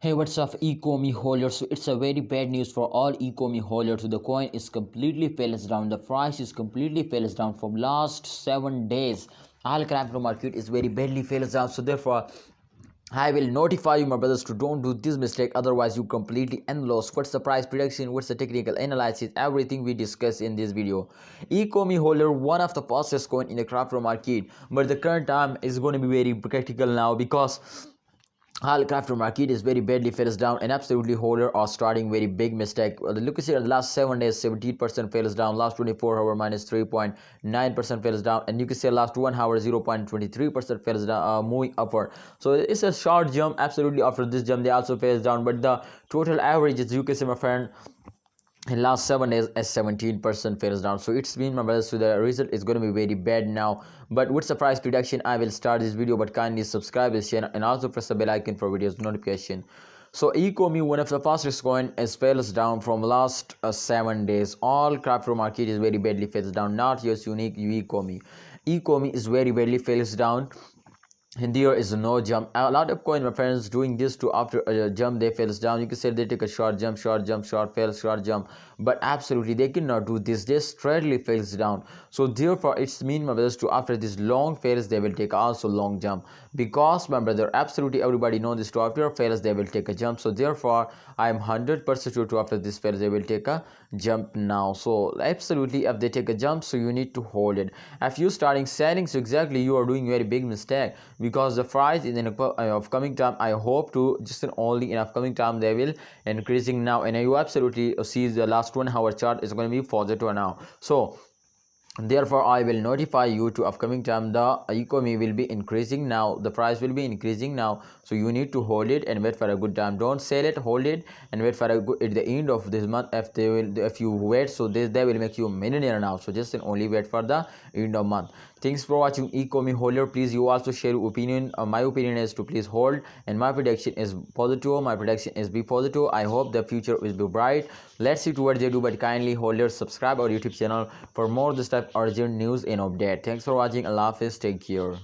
Hey, what's up, ECOMI holders? So it's a very bad news for all ECOMI holders. So the coin is completely falls down. The price is completely falls down from last 7 days. All crypto market is very badly falls down. So therefore, I will notify you, my brothers, to don't do this mistake. Otherwise, you completely end loss. What's the price prediction? What's the technical analysis? Everything we discuss in this video. ECOMI holder, one of the fastest coin in the crypto market, but the current time is going to be very critical now because all crypto market is very badly falls down and absolutely holder are starting very big mistake. Look at here, the last 7 days 17% falls down, last 24 hour minus 3.9% falls down, and you can say last 1 hour 0.23% falls down, moving upward. So it's a short jump. Absolutely after this jump they also falls down, but the total average is, you can say, my friend, in last 7 days as 17% falls down. So it's been, my brothers, so the result is going to be very bad now. But what's the price prediction? I will start this video, but kindly subscribe this channel and also press the bell icon for videos notification. So ECOMI, one of the fastest coin, is falls down from last 7 days. All crypto market is very badly falls down, not just unique ECOMI is very badly falls down, and there is no jump. A lot of coin, my friends, doing this to after a jump they falls down. You can say they take a short jump, short fail, short jump, but absolutely they cannot do this. They straightly falls down. So therefore it's mean, my brothers, to after this long fails they will take also long jump, because, my brother, absolutely everybody know this, to after fails they will take a jump. So therefore I am 100% sure to after this fails they will take a jump now. So absolutely if they take a jump, so you need to hold it. If you starting selling, so exactly you are doing very big mistake, because the price in an upcoming time, I hope to just only in upcoming time they will increasing now, and you absolutely see the last 1 hour chart is going to be positive now. So therefore I will notify you to upcoming time the ECOMI will be increasing now, the price will be increasing now. So you need to hold it and wait for a good time. Don't sell it, hold it and wait for a good at the end of this month. If you wait, so they will make you a millionaire now. So just only wait for the end of month. Thanks for watching, ECOMI holder. Please you also share your opinion. My opinion is to please hold, and my prediction is positive. My prediction is be positive. I hope the future will be bright. Let's see towards they do, but kindly holders subscribe our YouTube channel for more this type urgent news and update. Thanks for watching. Allah Hafiz. Take care.